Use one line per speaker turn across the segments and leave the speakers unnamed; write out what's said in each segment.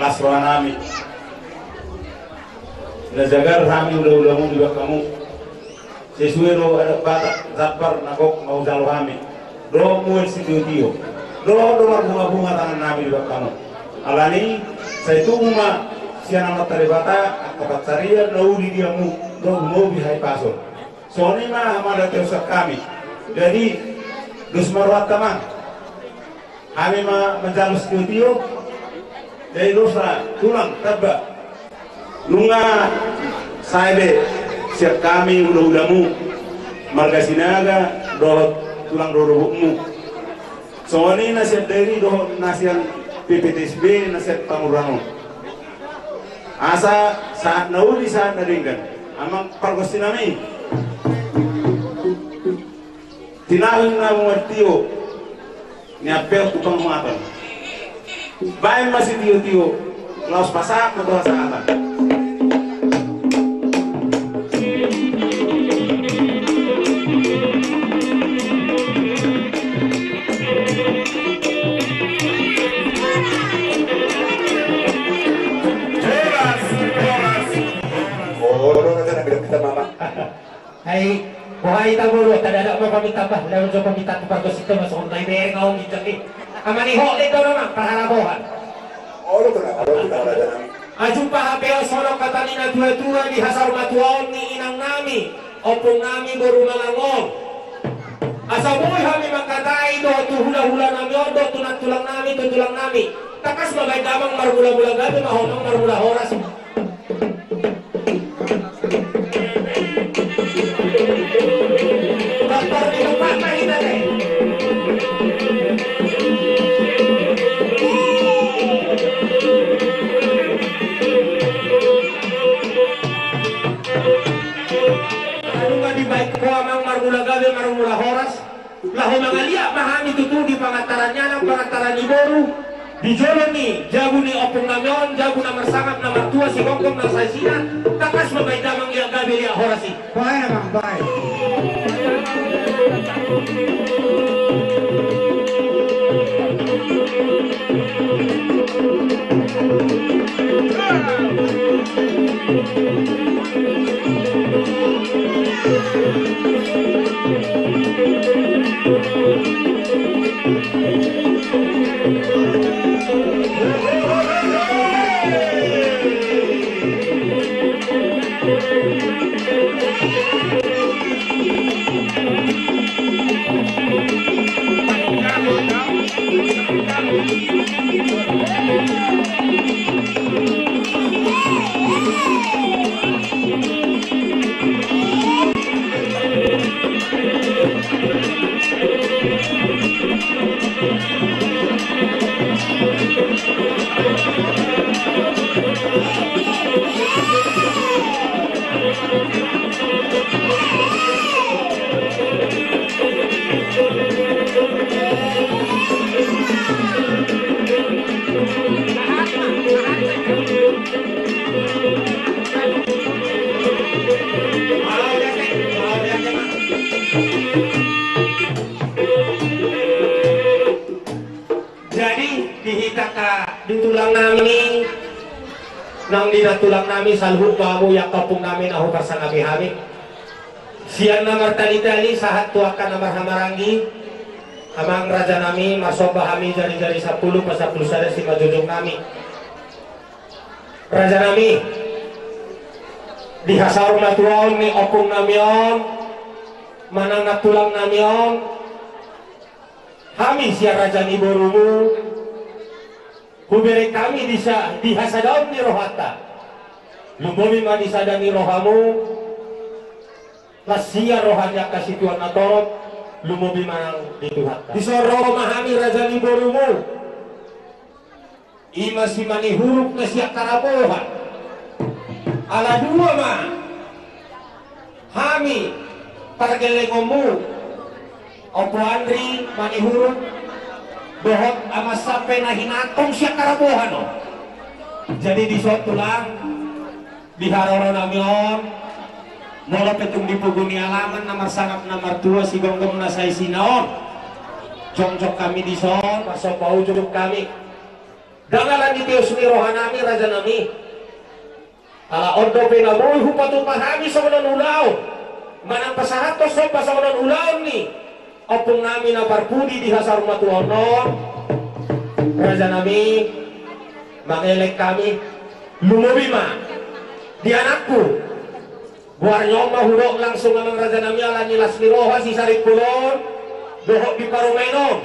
Lasroanami najagar kami udah mau juga kamu sesuai do ada batak zapar nagok mau jalo kami do muel studio do bunga tangan nami juga kamu alani saya tungma siana mataribata kapat saria do di diamu do mau bihai pasol soni mah hamada teusap kami jadi dus marwat tamang kami mah menjalo studio dari dosa tulang taba lunga saebe siap kami udah-udahmu marga sinaga dohot tulang dorobukmu soalnya nasihat dari dohot nasihat PPTSB nasihat pangurano asa saat nauli saat naringgan amang pargostinami tinahun na muartiyo niapel tukang muatan baik masih tio-tio laos pasak atau saatan
Hai, buhay tabulo, tadada mo kami tambah, lalo jo kami tatupagos ito, masukong tayo may ngaw dito ni. Amaniho dito naman, pahalabohan.
Oro to na ada nami.
Ajumpa hapeo sono katalina tua-tua di hasar matuaon ni inang nami, opong nami baru malangong. Asaboy kami mangkatai do tu hula-hula nami do tunat tulang nami do tulang nami. Takas magay damang marmula-mula gabi mahonong marmula horas. Baktor di rumah kita deh. Baik ko amang marmula gabi marmula horas laho mangalia mahami tutu di pangantarannya ng pangantaran ni Boru di jolo ni jago ni opong namyon jago na marsangap na martua si Hongkong na saisina takas mabay damang liya gabi liya horasi
bae namang bae
Jadi dihitaka ditulang nami nang dinatulang nami salhut kamu ya kapung nami nahu pasan kami siang namar tali-tali sahat tuakan namar hamarangi amang raja nami masoba kami jari-jari 10 pas 10 sada si majujung nami raja nami dihasar matuaon ni opung namion manang natulang namion kami siya raja ni borumu hubere kami dihasadaon ni rohata lumomi ma disadani rohamu lasia rohanya kasih Tuhan natorot lumomi manang dituhata disoro mahami raja ni borumu ima si mani huruf na siya karabohan ala dua ma kami pargelengomu Opo Andri manihurut bohot ama sampai na hinatong siya karabuhan no? Jadi di suatu lang diharoro namion mula petong dipuguni alaman namar sangat namar tua si gonggong na say sinaon jong-jong kami di son pasok paujuduk kami dangalan di tius ni rohanami raja nami ala ordo penaboy hupatu pahami sa manon ulaw manang pasahato sopa sa manon ulaw ni opung nami na parpudi di hasar matuonon raja nami mangelek kami lumubi ma di anakku buar nyong mahurok langsung amang raja nami ala nilas ni roha si sarip kulon dohok di parumenon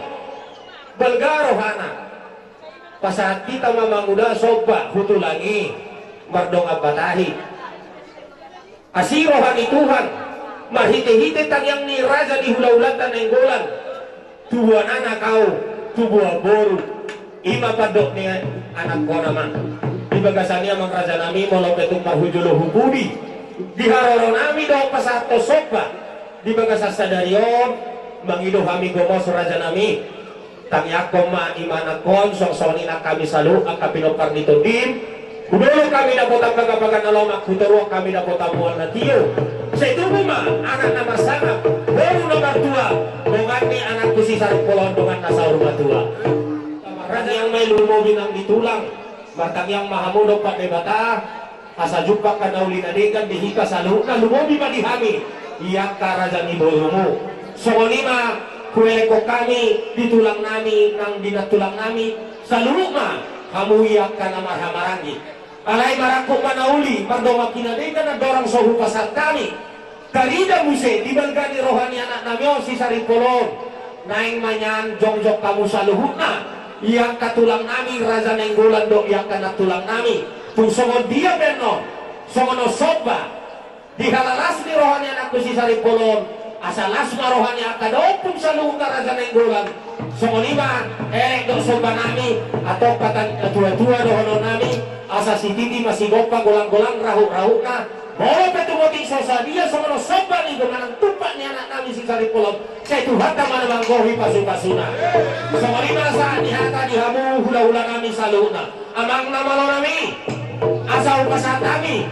belga rohana pasahat kita mamanguda soba hutulangi mardong abatahi asirohan Tuhan mahite-hite tangyang ni raja di hula-hulatan ng golan tubuan anak kau tubuan boru ima padok ni anak ko naman di bagasan niya mang raja nami molo petong mahujulo hubudi di haroro nami daw pasato sopa di bagasan sadarion mangido kami gomos raja nami tangyak ko ma imana kon song-songin na kami salu ang kapinopar nito din Kudulo kami dapat pagkapagan na lomak, kutaro kami dapat amuan na tiyo. Sa ito mo ma, anak na masama, baru nomor 2, dongan ni anak ko si Saripolon, dongan na sa rumah tua. Raja yang may lumobin ang ditulang, matang yang mahamuno pa de bata, asa jumpa ka na uli nadigan, dihika sa luna, lumobi pa di kami, iyak ka raja ni Bolumu. So lima, kuweko kami, ditulang nami, nang dinatulang nami, sa luma, kamu iyak ka na marhamarangi. Alay marangkong manauli, mardoma kinadigan na dorang sohu pasal kami. Kalida muse, dibalga ni rohani anak namyo si Saripolon. Naing manyan, jongjok kamu sa luhut na. Iyang katulang nami, raja nenggulan do, iyang kanatulang nami. Kung songon dia benon, songono soba. Dihalalas ni rohani anak ko si Saripolon. Asalas na rohani akadopun sa luhut na raja nenggulan. Songon iba, do soba nami, atau katan tua-tua dohono nami. Asa si Titi masih gopa golang-golang rahu-rahu na mau petumoting sosa dia sama no soba nih dengan tupak ni anak kami si Saripolon saya Tuhan mana manggohi pasu-pasuna sama lima saat dihata dihamu hula-hula kami saluna amang nama lo nami asa upasan kami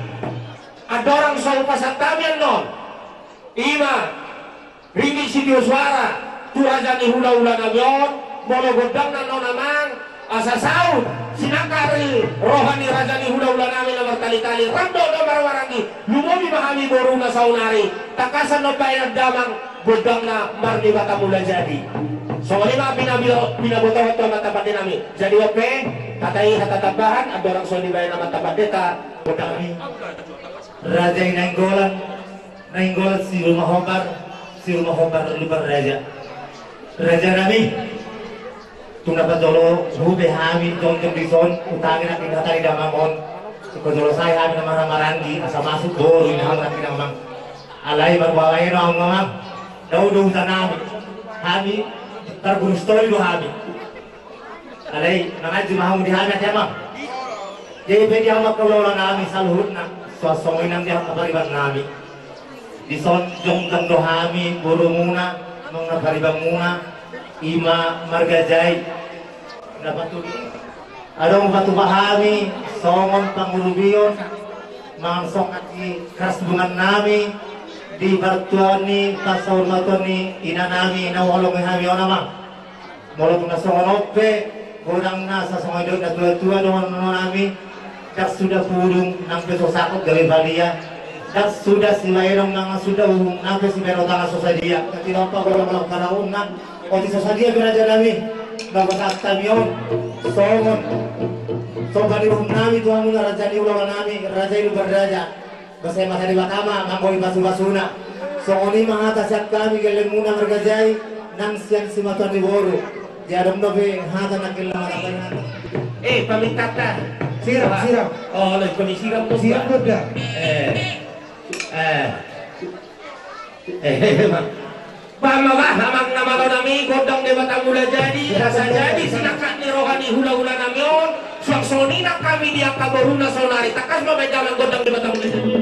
ada orang sa upasan kami non ima ringi si Dio suara tu raja ni hula-hula namion mono godang na non amang asa saud sinakari rohani raja ni hula-hula nami nomor kali-kali rando nomor warangi lumobi mahami boruna saunari takasan no payah damang bodang na marni bata mula jadi so lima pinaboto hoto matapat nami jadi ope katai hatatabahan ada orang soni bayan nama tapat deta bodang ni raja yang nainggolan si rumah hobar lupa raja nami tung dapat jolo hube hami jong di son utangin natin hatari damamon ko jolo saya hami nama marangi asa masuk boru ini hal natin namang alay magbaway no ang mga daw tanami hami targunstoy do hami alay nanay jumahong di hami at yamang jadi pwede ang magkawala nami sa luhut na swasongin ang diyang kapariban nami di son jong do hami buru muna mga naparibang muna ima margajay dapat tuloy adong batubahami songon pangurubiyon mangsong at kasbungan nami di bartuan ni pasawmaton ni ina nami nawalong hami onama molot na songon ope
orang nasa sama dok na tua-tua doang nami dak sudah purung nang peso sakot gali balia dak sudah si lairong nang sudah nang si bero tanga sosadia tidak apa kalau malam karaun nang oti sosadia beraja nami bapak astamion songon sobani nami tuamu na raja di ulang nami raja itu beraja basai masa di bakama ngamboi basu-basuna songoni mangatasyak kami geleng muna mergajai nang siang simatuan di boru jadam dobe hata nakil na marapayan
Pamintata.
Siram.
Oh, siram tuh.
Siram tuh dah.
Pamawah amang nama nami godang dewa mula jadi rasa jadi silakan ni rohani hula-hula namion suaksoni nak kami dia kaboruna sonari takas mabay jalan godang dewa mula jadi.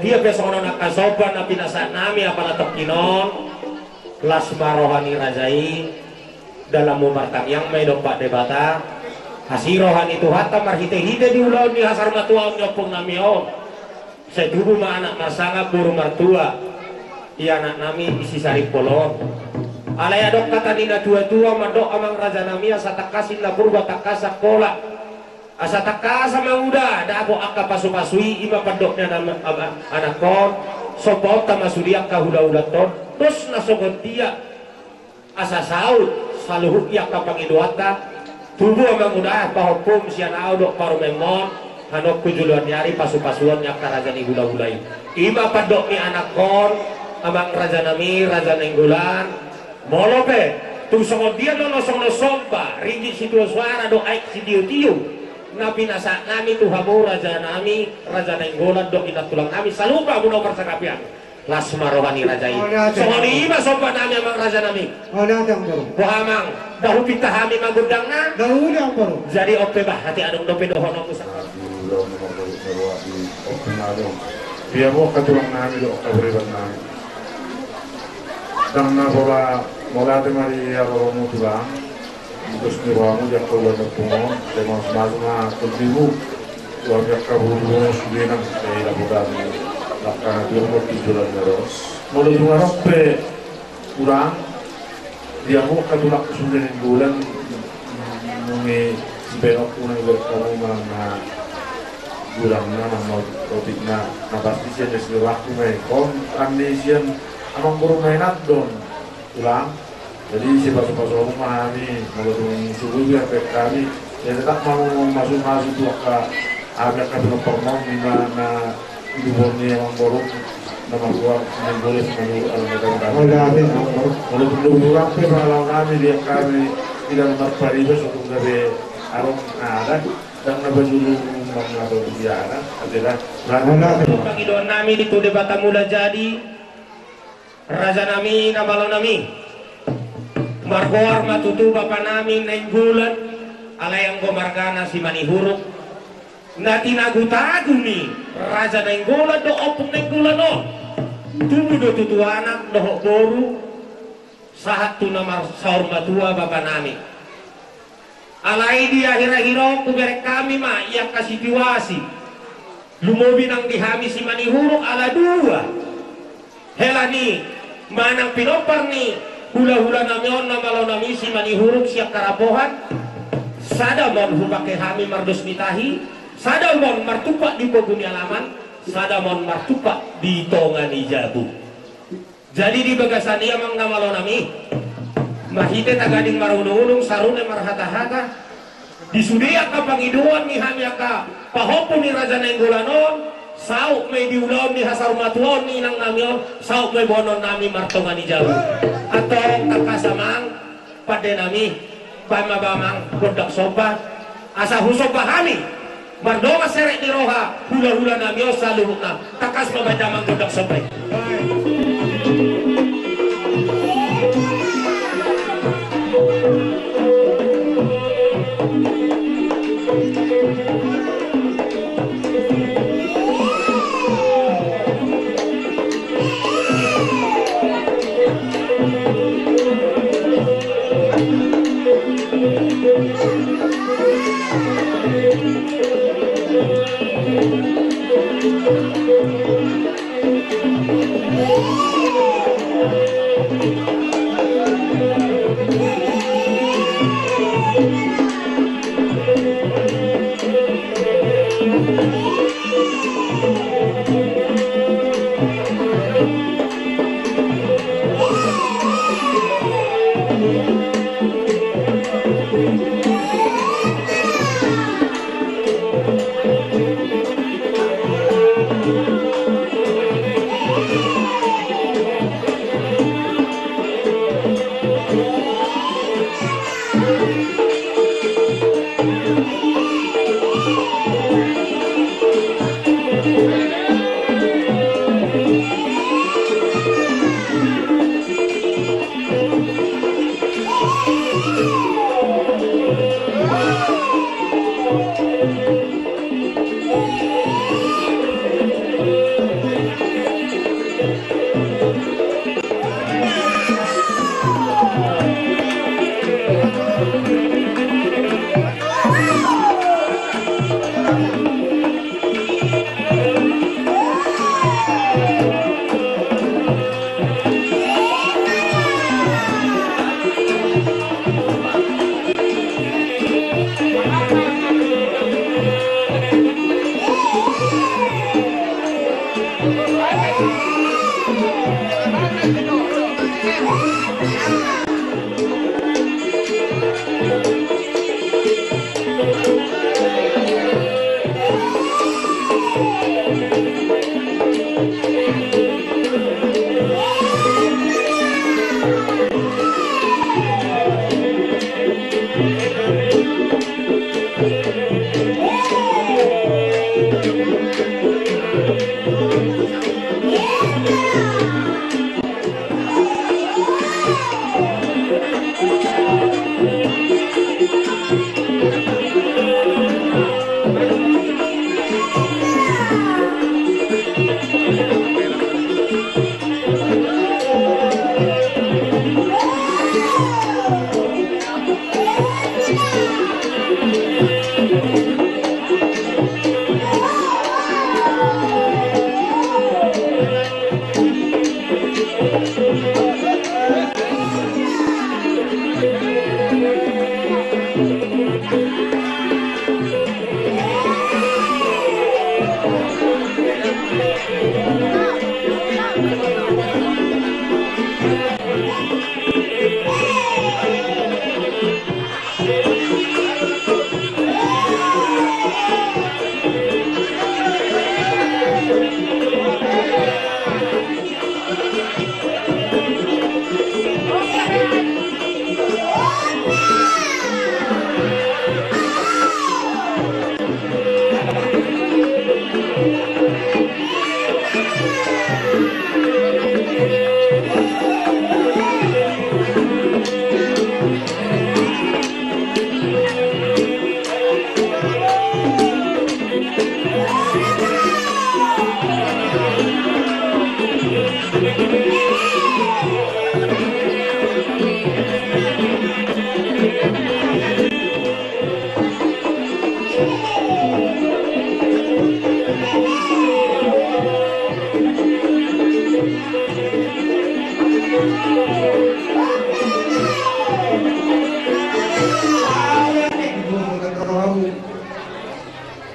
Dia besok nak kasopan na pinasa nami apala tokinon lasma rohani rajai dalam mumartam yang may dompak debata hasi rohani itu hatta marhite-hite di ulau ni hasar matua nyopong nami on saya tubuh ma anak masanga buru martua iya anak nami isi sari polon alaya dok kata nina tua-tua madok amang raja nami asa takasin la purba takasa kola asa takasa mauda da abo akka pasu-pasui ima padoknya nama anak kon sopot tamasudiak kahula-hula ton terus nasogot dia asa saud saluhuk ia kapangiduata tubuh amang udah pahukum sian audok paru memon hanok kujuluan nyari pasu-pasuan yak karajani hula-hulai ima padok ni anak kon amang raja nami raja nenggulan molope tung songot dia no sompa ringgit situ suara do aik si tiu-tiu nabi nasa nami tuhamu raja nami raja nenggolan dok inat tulang nami salupa muna persakapian Lasma rohani raja ini. Sohoni ima sopan nami amang raja nami. Bohamang dahu pita hami magundang na. Jadi ope bah hati adong dope dohono pusat.
Biar mo katulang nami do kabriban nami. Dang na bola te mari aro mo tulang. Terus ni wamu jak ko na pungon, te mas mazma kultimu. Keluarga kaburu sudinan dari laporan lakukan turun tijuran terus. Mulai tungarok pe kurang dia mau katulak kesulitan bulan mengi sebenok punang berkamu mana bulannya mana topiknya pasti sih ada waktu mereka kondisian amang burung mainat don pulang. Jadi siapa rumah ini mau turun subuh ya kami ya tetap mau masuk tuh agak kabel permong di mana hidupnya yang borong nama gua yang boleh menurut alam negara kalau belum rapi kalau kami dia kami tidak memperbaribas untuk dari arung ada dan nabajulu mengatur biara adalah
pangidon nami itu debata mula jadi raja nami nabalon nami margoar matutu bapak nami neng bulan alayang gomargana si manihuruk na tinagutago ni raja nenggola do opong nenggola no tubuh do tutu anak do boru sahat tu namar saur matua bapa nami alai dia hira-hiro kuberek kami ma ia kasih tiwasi lumobi nang dihami si manihuruk ala dua hela ni manang pinopar ni hula-hula namion namalo nami si manihuruk siap karapohan sadamon hubake hami mardus mitahi sadamon martupak di poguni alaman, sadamon martupak di tongani jabu. Jadi di bagasan dia mang namalo nami, mahite tagading marunung-unung sarune marhata-hata, disudia ka pangiduan ni hamiaka pahopo ni raja nenggolanon, sauk may diulon ni hasarumatuon ni nang namion, sauk may bonon nami martongani jabu. Atau kakasamang pade nami, pamabamang kodak sobat, asa husoba hami. Bardoma serek di roha hula-hula namio saluhukna takas mabadamang gudak sampai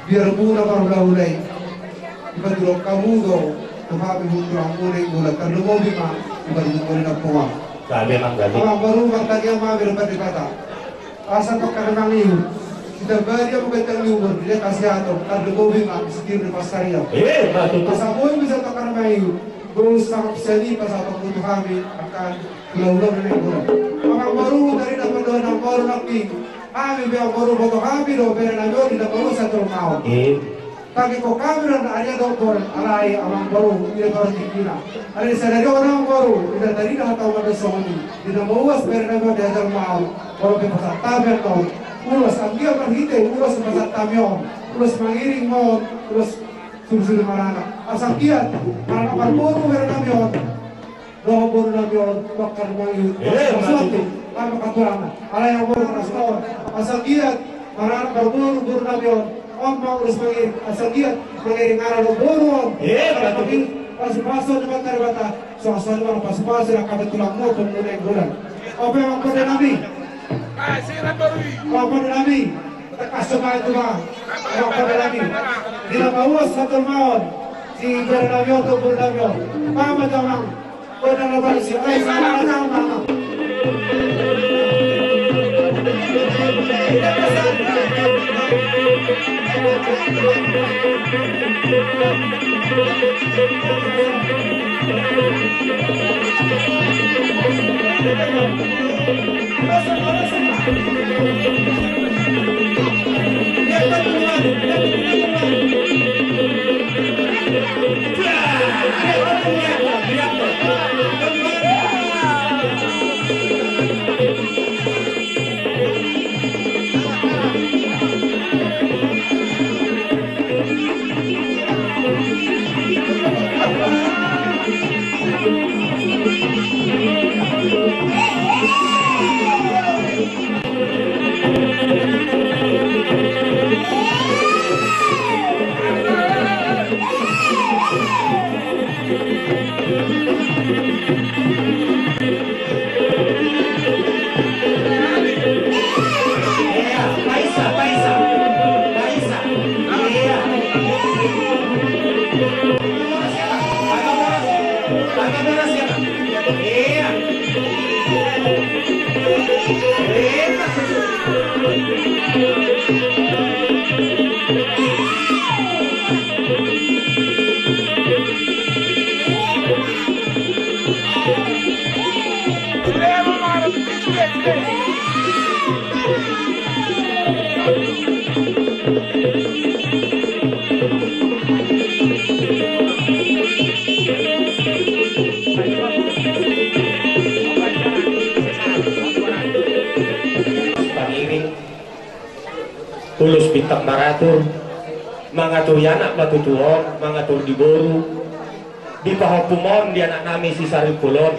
biar muna marulay ibadulong kamudo tumabi mundo ang unay mula karlumobi ma ibadulong mo rin ang puwa
Gabi mang gabi.
ang marunong tagya mabir patikata asa pagkaramang iyo kita bari mo betang lumur dia kasih ato karlumobi ma sitir ni pasariya
matuto.
asa mo bisa pagkaramang iyo berusaha pisali pasal pagkutu kami akan pulau-pulau dari pulau ang marunong dari dapat doon ang marunong kami biar baru foto kami do biar nabi tidak baru satu mau. Tapi kok kami dan ada dokter alai amang baru tidak baru dikira. Ada sadari orang baru tidak tadi dah tahu ada suami tidak mau biar nabi tidak mau. Baru ke pasar tabian tahu. Ulas ambil berhite ulas pasar tabian ulas mengiring mau ulas susul marana. Asal kiat anak baru biar nabi doa baru nabi bakar manggil. Sesuatu. Kami katurangan, ala yang baru rasul, asal giat, marah berburu nabion, mau urus mengiring, asal giat mengiring arah berburu, tapi pas-paso depan terbata, soal-soal orang pas-paso yang kami tulang mau kemudian bulan. Apa yang kau nabi? Kau nabi, tekas semua itu bang, kau nabi. Tidak mau satu maut, si bernabion atau bernabion, apa jangan, kau dah lepas si ayah sama nama.
Tulus bintang maratur mangatur anak matutuon mangatur di boru di pahopumon di anak nami si saripulon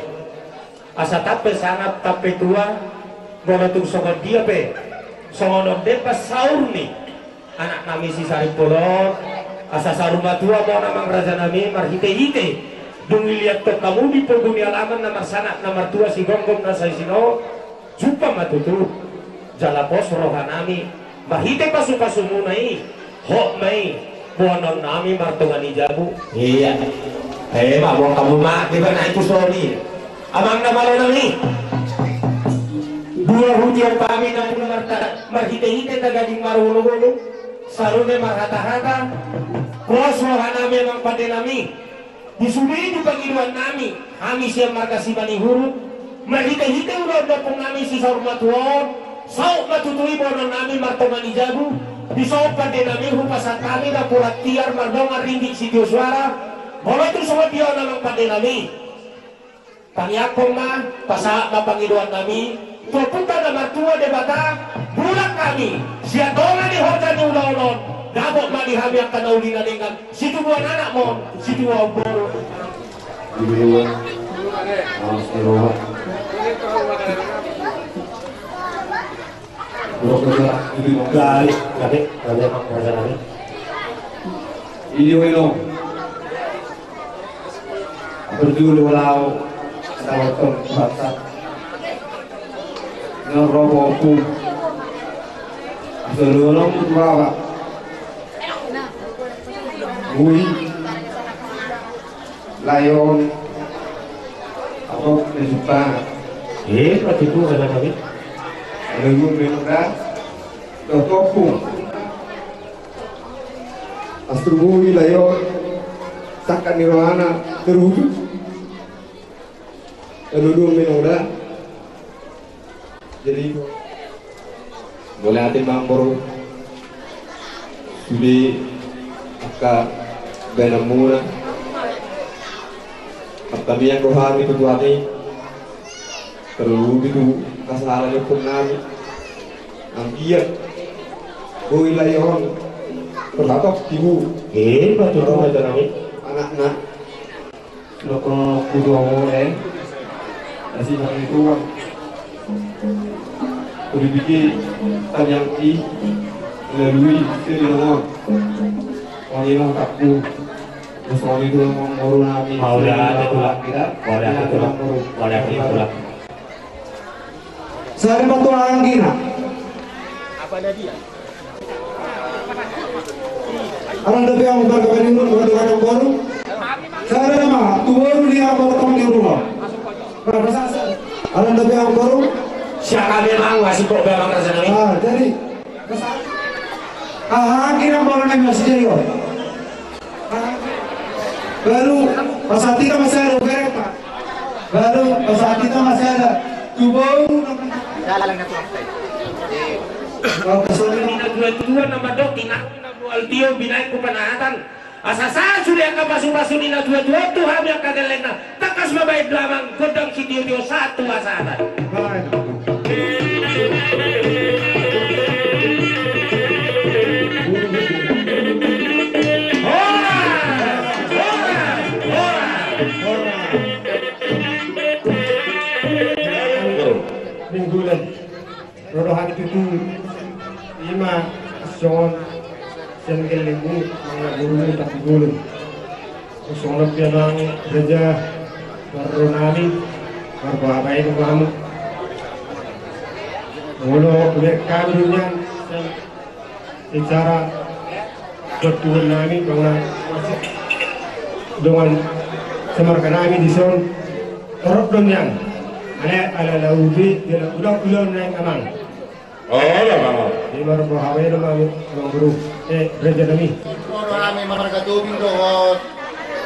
asa tape sangat tape tua gonotung songon dia pe songon depas saur nih anak nami si saripulon asa saruma tua mau namang raja nami marhite-hite dungi lihat ke kamu di peguni alaman namar sanak namar tua si gonggong nasa isino jupa matutu jalapos rohanami mahite pasu-pasu munai hok mai buanon nami martungani jabu iya mabong kamu mak di mana itu sorry amang na malo nami dua hujan pami na mula marhite-hite na gading marulog-ulog sarune marhata-hata kos rohanami amang pade nami disubili di pangiluan nami kami siya markasi manihuru marhite-hite udah pong nami si sarumatuon sauk matutui bonon nami martomani jabu disaupan din nami hupasan kami na purat tiar mardonga rindik si Dioswara bono itu semua dia namang pade nami paniakong na pasa mapangiduan nami pupunta na martua de bata bulan kami siya donga ni hoja ni ulaulon dabok manihami ang kanauli na dengan si tubuan anak mo si tubuan boro Gali, emang kerja lagi.
Ini wino. Berdulu walau tawaton bangsa. Ngeroboku. Sebelum bawa.
Bui, Lion, atau Mesupa,
Berarti itu kata kami.
Legun Menuda, Topung, Astrubui, Lion, Saka Nirwana, terwujud. Legun Menuda, jadi boleh hati bang baru Sudi Aka Benamura kami yang rohani itu hati terlalu itu kesalahan pun nami ambiak bui layon berlatok ibu
Berarti itu kata kami.
anak-anak loko kudu oleh nasi nang itu udah bikin tanyang melalui sirino wangilah takku terus wangi itu ngomong baru nabi
Boleh ada tulak
kita
Boleh ada tulak. Boleh ada tulak.
saya bantu anggina orang lebih yang berkepentingan untuk orang baru saya ada nama baru dia baru teman di rumah berapa saat orang lebih yang baru
Siapa memang masih kok memang rasa kami?
jadi akhirnya baru naik masih jadi kok baru pas saat itu masih ada berapa baru pas saat itu masih ada baru kalau kesulitan
Ina dua nama dok ina dual dio binai kupanatan. Asasa sudah ka pasu-pasu ina dua tu ham yang kadelena. Takas mabay dlamang godang si dio satu asatan.
minggulan rodohan itu lima son sengkel lembu mga gulung tak gulung sonlap yan ang raja baru nami berbahaya itu kamu mulu kami dunia secara bertuan nami karena dengan semarkan nami di son teruk dunia ala laudi dia ulang yang aman.
Bang.
Di baru bahaya nama guru raja nami.
Kalau kami margatubing doon,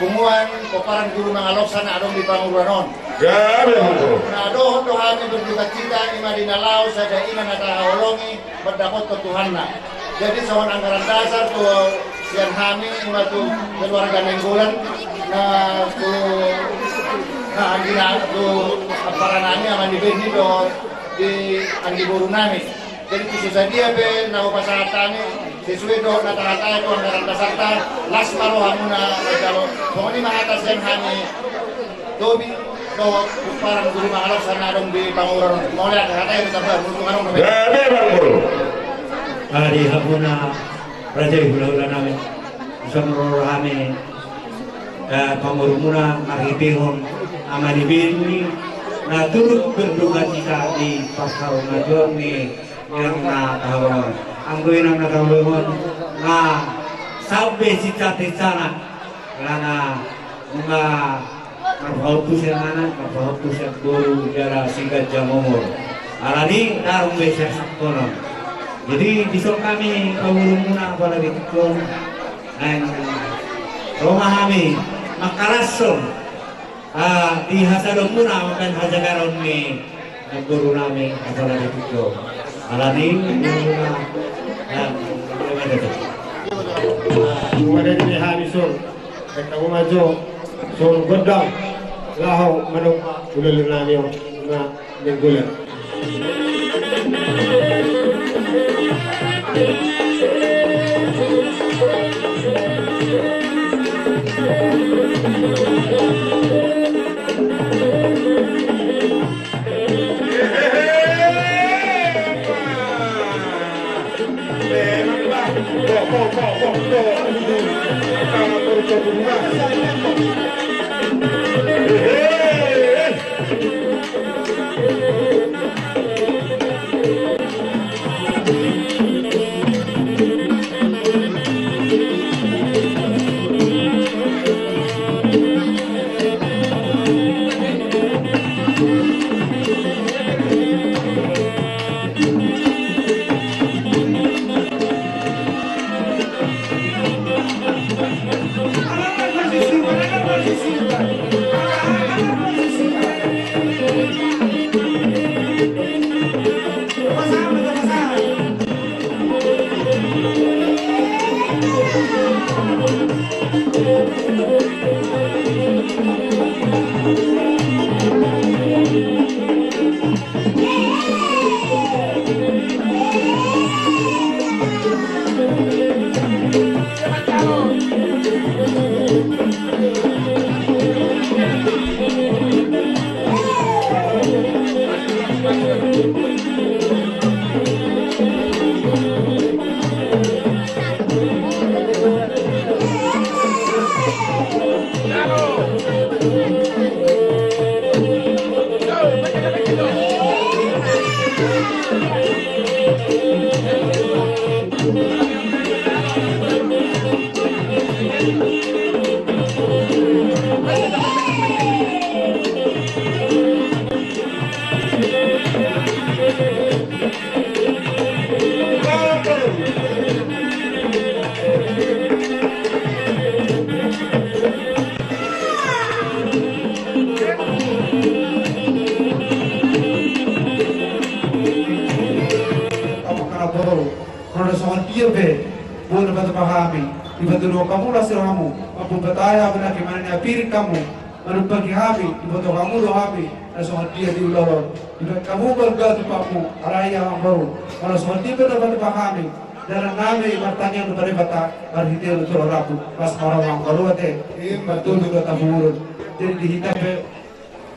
kumuhan koparan guru ng alok sana adong di panguranon.
Gabi Bang Bro.
Na doon do kami berduka-cita ni malinalaw sa dainan na tahawalongi berdakot ke Tuhan na. Jadi sa anggaran dasar to siyan kami imatu keluarga minggulan na to na andina to para nami aman dibeni do di andi buru nami. Jadi khususnya dia be na upasatani sesuai do na tahataya to anggaran dasar ta las maro hamuna kalau pokoknya mahatas yan kami dobi do parang guru mahalok sana dong di panguran mau lihat tahataya kita beruntung anong namin.
Gabi Bang Bro.
Hari hapuna raja hula-hula namin sa rami pangurumuna makipihon amanibin na turut berduka cita di pasal ngajuang ni yang na tahawon ang gawin ang nakahulungon na sabi cita-cita na karena mga marpautus yang anak marpautus yang guru jara singkat jamumur alani darung besar saktono. Jadi disol kami pangulong muna apalagi kung ang rumah kami makarason di hasalong muna makan hajagaron ni ang guru namin apalagi kung alani muna rumah dito.
Ada di hari sol, kita umajo sol godang lahaw manong ulul nami na minggulan. na baru. Kalau soal dia be, boleh bantu pahami. Dibantu kamu lah siramu. Mampu betaya benar gimana nya piring kamu. Menubagi kami, dibantu kamu lo kami. Dan soal dia diulur. Dibantu kamu berganti kamu. Araya yang baru. Kalau soal dia benar bantu pahami. Dalam nami bertanya kepada bata berhitir untuk rabu. Pas orang baru ate. Betul juga tabur. Jadi dihitam be.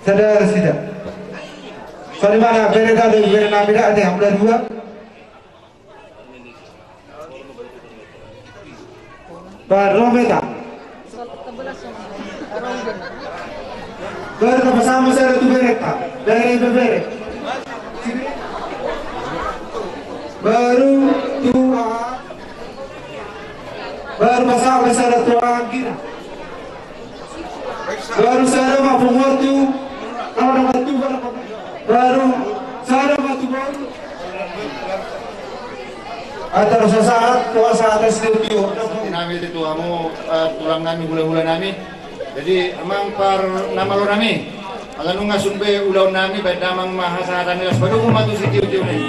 Sadar tidak. Soal mana berita dari berita nami ada yang benar dua. Baru beta. Baru bersama saya itu berita. Dari bebere. Baru tua. Baru bersama saya tua kita. Baru saya mampu waktu. Kalau waktu baru saya waktu baru. Atau sesaat kuasa atas studio.
Nami itu kamu tulang nami hula-hula nami. Jadi emang par nama lo nami. Kalau ngasun be ulau nami baik damang mahasaratan nilas baru ku matu si tiu-tiu nih.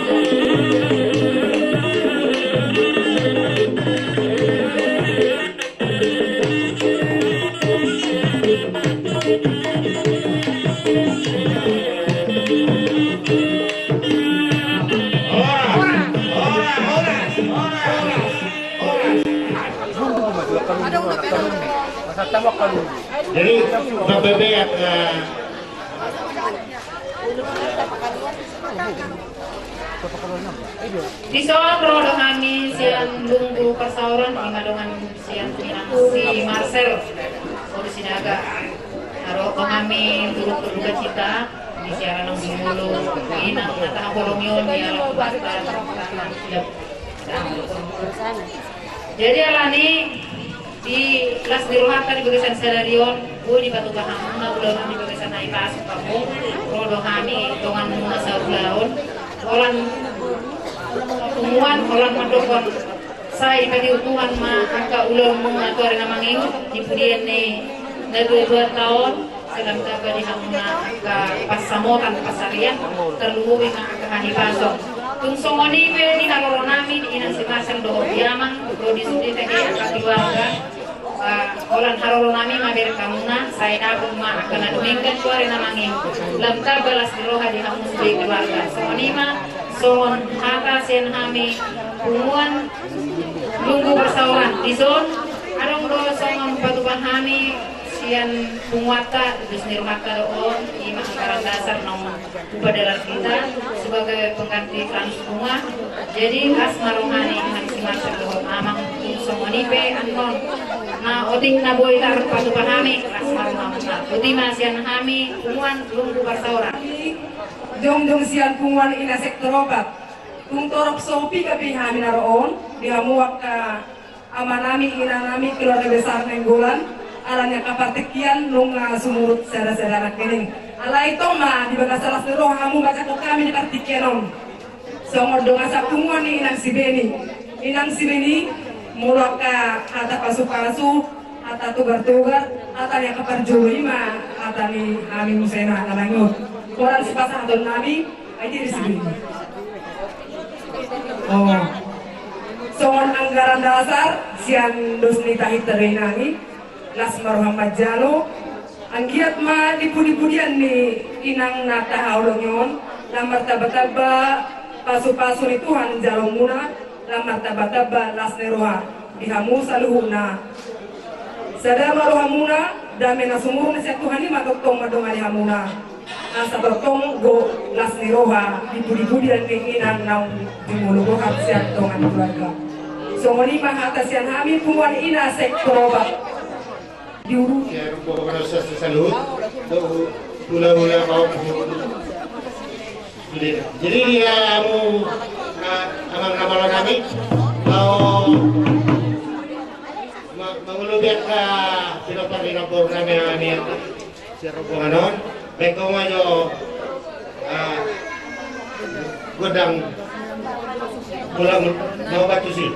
Jadi berbeda
di soal rodo kami sian bungku persauran dengan sian si Marcel di Sinaga haro kami turut berduka cita di siaran ng Bimulu inang natang kolongyon di alam basta jadi alani di kelas dirohaka di bagasan Sadarion bu di batu bahang na ulang di bagasan naipas kamu rodo kami tongan muna sa ulaon olan tumuan olan madokon sa ipadiutuhan ma angka ulang muna to rin namanging di pudian ni na 2 tahun sedang taga di hamuna angka pasamotan pasarian terluwi nga angka hanipasok tung songoni pe ni haloro nami di inang simasang doho biamang do di sudi tadi angka keluarga olan harolo nami maber kamuna saya nabung ma akan adumingkan kuare namangin lamta balas diroha di hamus di keluarga sonima son hata sen hami pumuan lunggu bersauran dison arong do songon patupan hami sian pumuata dus nirmata doon ima angkaran dasar nong upadalan kita sebagai pengganti trans bunga jadi as marunghani hami simarsa doon amang songonipe anon na oting na boy tar patupan hami as marunghana uti masian hami pumuan lunggu bersauran
jong sian pumuan ina sektor obat kung torok sopi kapi hami naroon dihamuak ka amanami ina nami keluarga besar Nenggolan alanya kapartikian nung sumurut saudara-saudara kening ala itu mah di bagas salah seluruh hamu baca kok kami di partikianon songor donga sa pumuan ni inang si Beni mulak ka hata pasu-pasu hata tugar-tugar hata yang kaparjuli mah hata ni hami musena nalangut orang si pasah don nabi ay diri si Beni oh songor anggaran dasar siang dos nitahit terinangi Las Muhammad Jalo ang giat ma dipudi-pudian ni inang natahaulonyon lamar taba-taba pasu-pasu ni Tuhan Jalo muna lamar taba-taba las neroha dihamu saluhuna sada maroha muna dame na sumurun sa Tuhan ni magotong madonga dihamuna asa bertong go las neroha dipudi-pudian ni inang naung dimulugo hapsian tongan keluarga so ngoni mahata sian hami pumuan ina sektor diurus
ya proses salut hula-hula mau jadi dia mau amang nama kami mau mengelubiak ke pinopor kami amin penganon bekong ayo godang pulang mau batu sih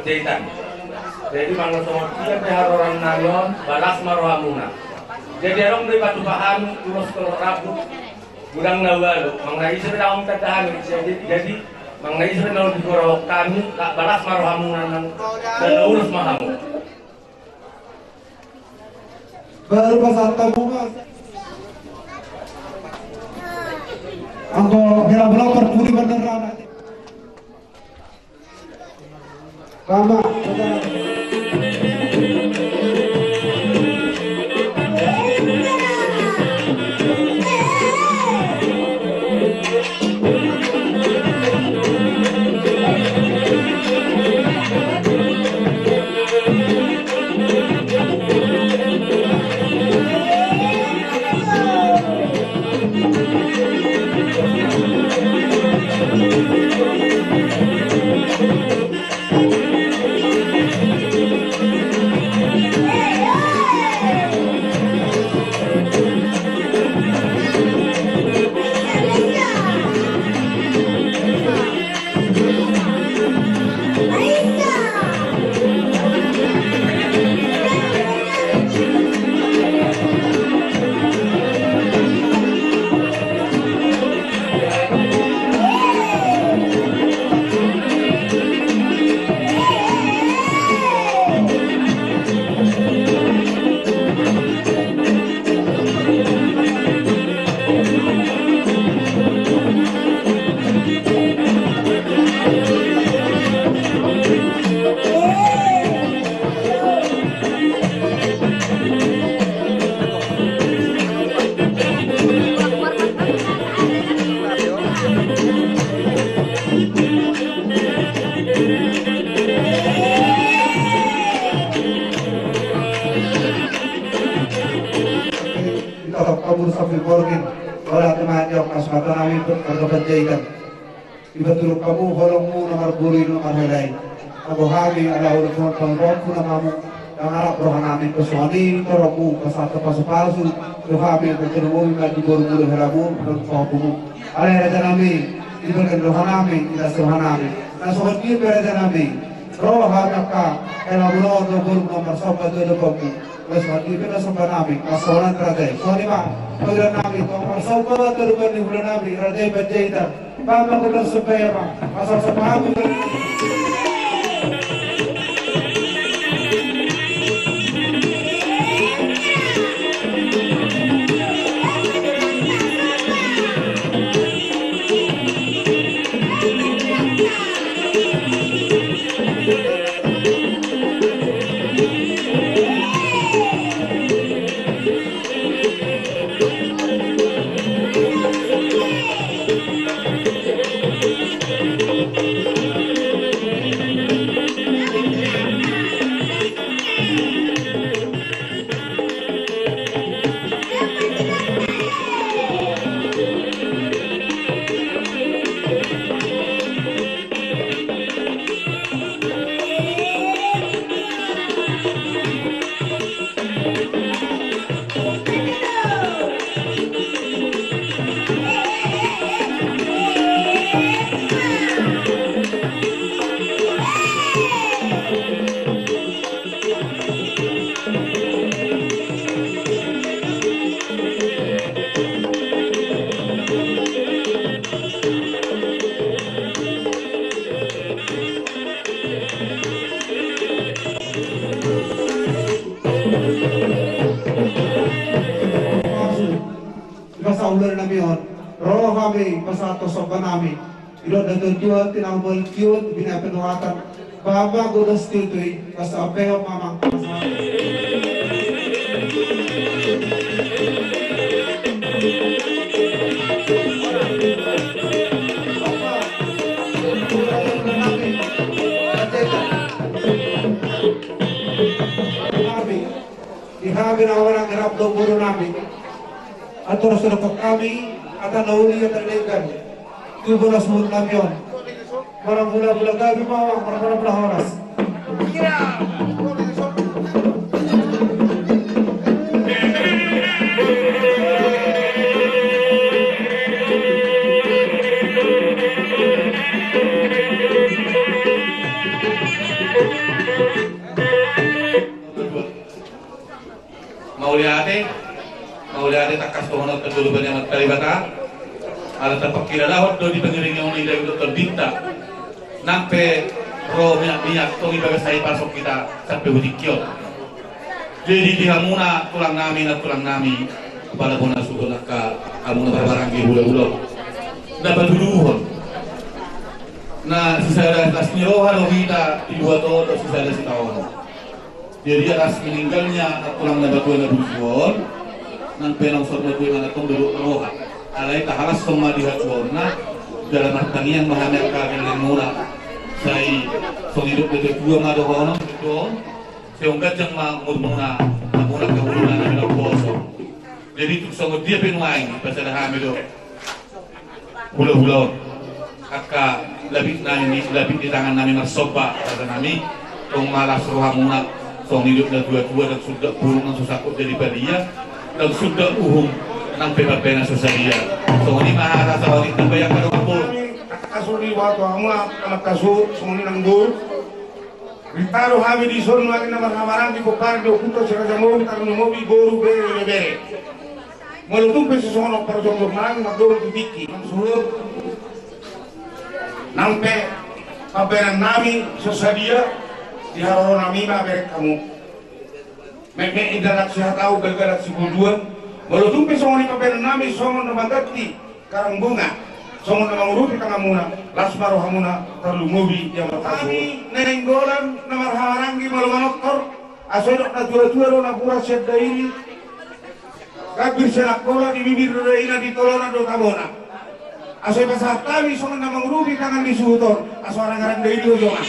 berjaitan. Jadi mana semua kita pihak orang nayon balas marohamuna. Jadi orang dari batu paham terus kalau rabu gudang nawalu mengenai sudah om tahan jadi mengenai sudah di korok kami tak balas marohamuna dan urus mahamu.
Baru pasal tabungan. Anggo hela perpudi beneran. Lama. Ibatul kamu holongmu nomor buri nomor helai. Aku hari ala udah pengronku namamu yang harap rohanami kesuani toromu kesatu palsu rohami ketemu di buru-buru helamu dan kamu. Alai raja nami diberikan rohanami tidak rohanami. Nah sobat ini raja nami rohanaka helamu nomor sobat itu kamu. Sobat ini sobat nami kasolan raja. Soalnya pak bulan nami nomor sobat itu di bulan nami raja berjaitan. Bapak kita supaya pak, asal sepaham kita. ular nabi on roh kami pasato sopan nami ilo da tujuan tinang bolkiut bina penuhatan baba gudos tutui basta apeo mamang Ihabi na orang gerap do guru nabi atau rasul kami akan nauli yang terlekan tu bola semut nabi on orang bola gabi mau orang bola horas
mauliate takas tohonot kedulu banyak kalibata ada tempat kilala do di pengiring yang ini dari dokter Dinta nampe roh minyak tongi bagai saya pasok kita sampai hudikyo jadi di hamuna tulang nami kepala bona sudah ka hamuna barang di bulan dapat duluhon nah sisa ada atas nyerohan kita di dua tahun sisa ada setahun jadi atas meninggalnya tulang nabatuan bujuan nang penang sorba tuh anak tong dulu rohan alai tahalas semua dihatuana dalam arti yang mahamer kagel murah saya song hidup itu dua madohono itu seonggat yang murmuna kehulunan ambil kosong jadi itu song dia penuain pasal hamido hula kakak lebih di tangan nami marsoba kata nami tong malas rohamuna song hidup dan dua dan sudah burung dan susakut jadi badia dan sudah nang pena susah dia. So ini mah rasa wanita bayang kada kumpul.
Kasuri waktu hamula anak kasu semuni nang gur. Ritaro hami di son lagi nama hamaran di kopar di okuto seraja mobi taruh mobi goru bere. Malutung pesi sono perjong mang magdoro tubiki nang suhur. Nampe kaberan nami susah dia di haro nami mah berek kamu. Meme indarak sihat tahu galak si buduan. Walau tumpi songon ikaben nami songon nabagati karang bunga songon namangurupi kangamuna lasmaro hamuna terlu mobi yang kami nenenggolan namarharangi malu manoktor asodok na tua-tua lo na pura siat dairi kabir senak bola di bibir ina di tolona do tabona asoy pasah tabi songon namangurupi kangan di suhutor aso arang-arang dairi hojongan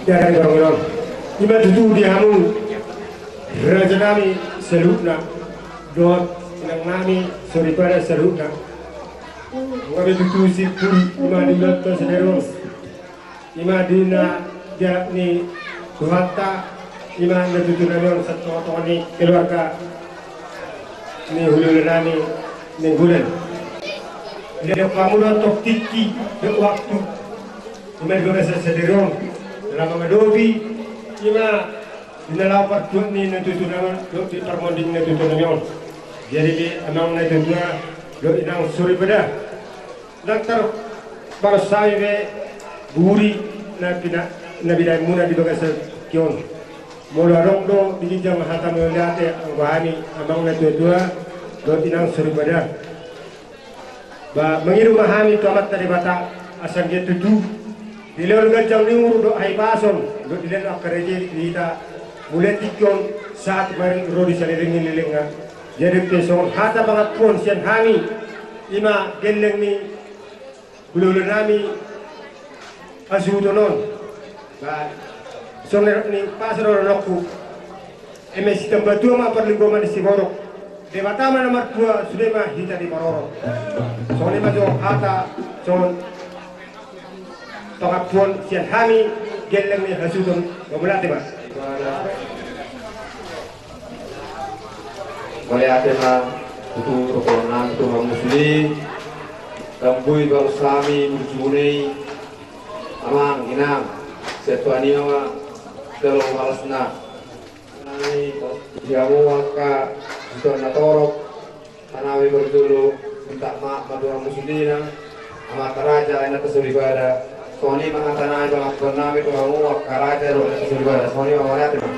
dari orang-orang. Ima tutu dihamu raja nami selutna dot inang nami sorry pada selutna. Kami tutu si pun ima dilat tersederos. Ima dina dia ni Tuhanta ima tutu nami orang satu ni keluarga ni hulu nami ni bulan. Dia kamu dah tok tiki waktu. Ima juga sederong dalam mengadopi. Ima dinalapat tuh ni natutu nama do di termonding natutu nama. Jadi di amang natutu do inang suri pada. Dokter barsai be buri na pina na bidai muna di bagas kion. Mula rong do di jam hatam melate wahani amang natutu do inang suri pada. Ba mengiru mahami tomat tadi bata asal dia tutu dilol gajang nimur do ay pason do dilel akareje kita mulai tikon saat mari rodi saliring lilinga jadi peson hata bangat pun sian hami ima geleng ni bulul nami asudonon ba soner ni pasro roku emes tambatu ma perlinggo man si borok Debata nomor 2 sudah hita di Maroro. Soalnya macam hata son tongkat pun sian hami geleng ni hasudon memelat mas.
Boleh ada mah itu rokonan itu muslim, kambui bang Islami berjuni, amang inang, setuani mah kalau malasna, dia mau angka Sudah natorok, tanawi berdulu minta maaf madura muslimina, amat raja enak kesuribada. Soni mengatanai bangat bernami tuamu karaja ro kesuribada. Soni mawanya terima.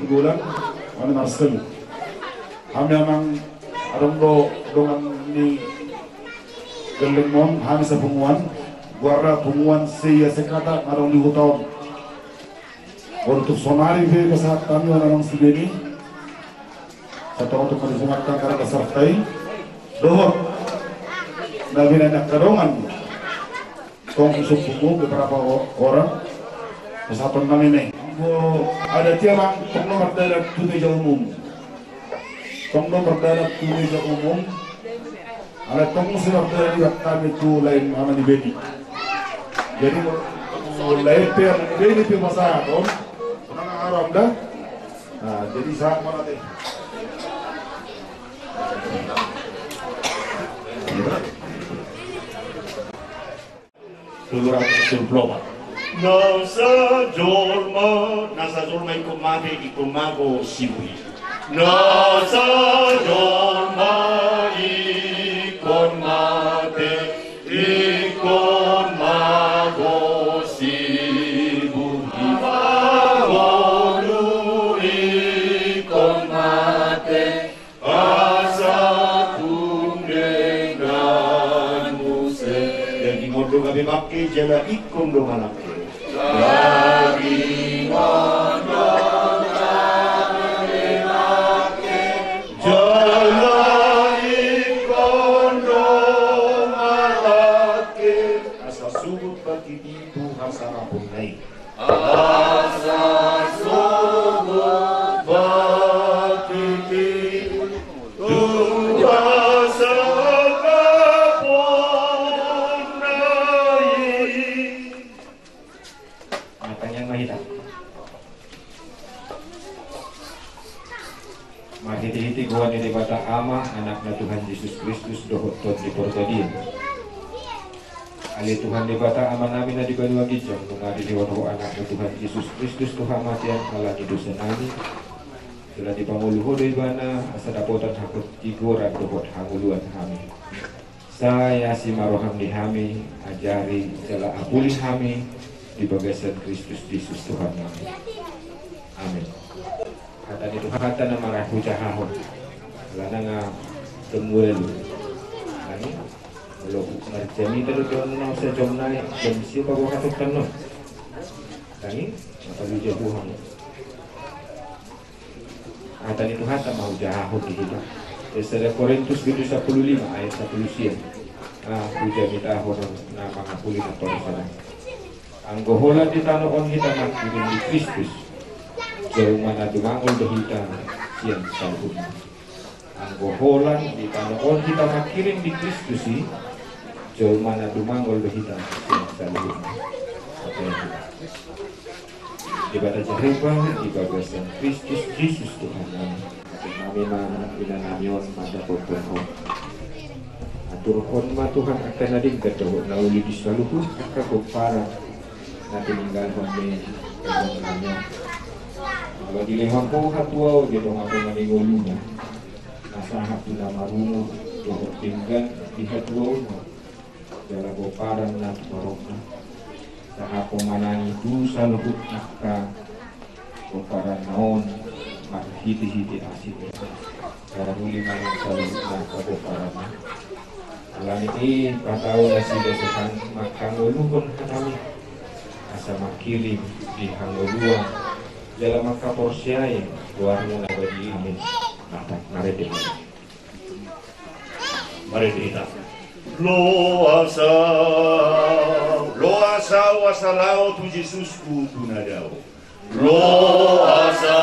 Bulan, mana nasken. Kami amang arongdo dongan ni gelengmon, kami sa punguan, guarda punguan siya sekata arong di huton. Untuk sonari be besar kami orang sendiri. Satu untuk menyematkan karena pesertai. Dohor, nabi anak kadongan. Kong usuk pungu beberapa orang. Pesatuan kami nih. Ada tiang nomor darat tujuh umum. Nomor darat tujuh umum. Ada nomor darat kami tu lain mana di bedi. Jadi lain tiang bedi tu masa kon. Orang Arab dah. Nah, jadi saat mana teh? Dulu rakyat diploma. Nasa jorma ikut mati ikut mago siwi. Nasa jorma ikut mati ikut mago siwi. Mago lu ikut mati asa tundengan muse. Jadi modo kami pakai jala ikut dong anak.
Mahiti-hiti kuhan ni Bata Ama, anaknya Tuhan Yesus Kristus, dohot Tuhan di Portodin. Ali Tuhan di Bata Ama namin na di Banua Gijang, mengadi diwanahu anaknya Tuhan Yesus Kristus, Tuhan matian, ala ni dosa nami. Sila di panguluho do ibana, asa dapotan hakot tiguran dohot hanguluan kami. Saya si maroham di kami, ajari jala apuli kami, di bagasan Kristus Yesus Tuhan kami. Amin. Kata itu kata nama rahu jahahon, karena nga temulelu. Ani, kalau ngerjani terus jangan usah jomnai, jam siapa gua katuk tenun. Ani, apa dia buang? Kata itu kata mau jahahon di hidup. Esere Korintus 15 ayat 10 siang. Puja kita hono nama ngapuli na sana. Anggoholan di tanah on kita makirin di Kristus. Jauh mana dumangol dohita siang salhun. Anggoholan di tanah on kita makirin di Kristus si. Jauh mana dumangol dohita siang salhun. Ibadah jahebang, ibadah Sang Kristus Yesus Tuhan kami. Kami pinanamyon pada potong. Atur konma Tuhan akan nading kedoh nauli di saluhun kakak para nanti tinggal kami kedohnya. Kalau dilehong ko hatwa gitu ngapo maningulunya. Nasa hapuna marungo dohot tinggal di hatwa mo. Jala ko parang nat marokna. Saha pemanangi du saluhut nakka ko parang naon hiti-hiti asik cara muli manang saluhut nakka ko parang alam ini patau nasi desakan makan uluhun kami asa makirim di hangoluan dalam maka porsiai luar muna bagi ini mari kita lo asa wasalau tu Jesus ku tunadau lo asa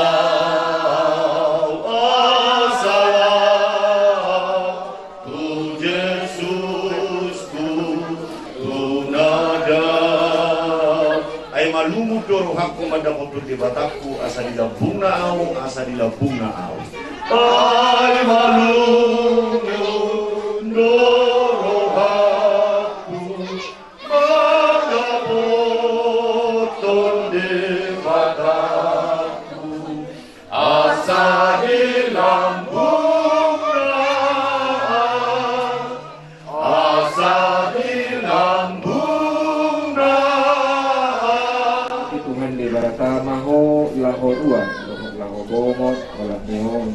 lumut doro hakku madakotul di bataku asa dilabung na au ay malumut doro hakku madakotul di bataku asa dilambung na asa dilambung na Barata maho laho uang, laho bomot, olak neon,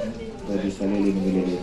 dari saliling gilirin.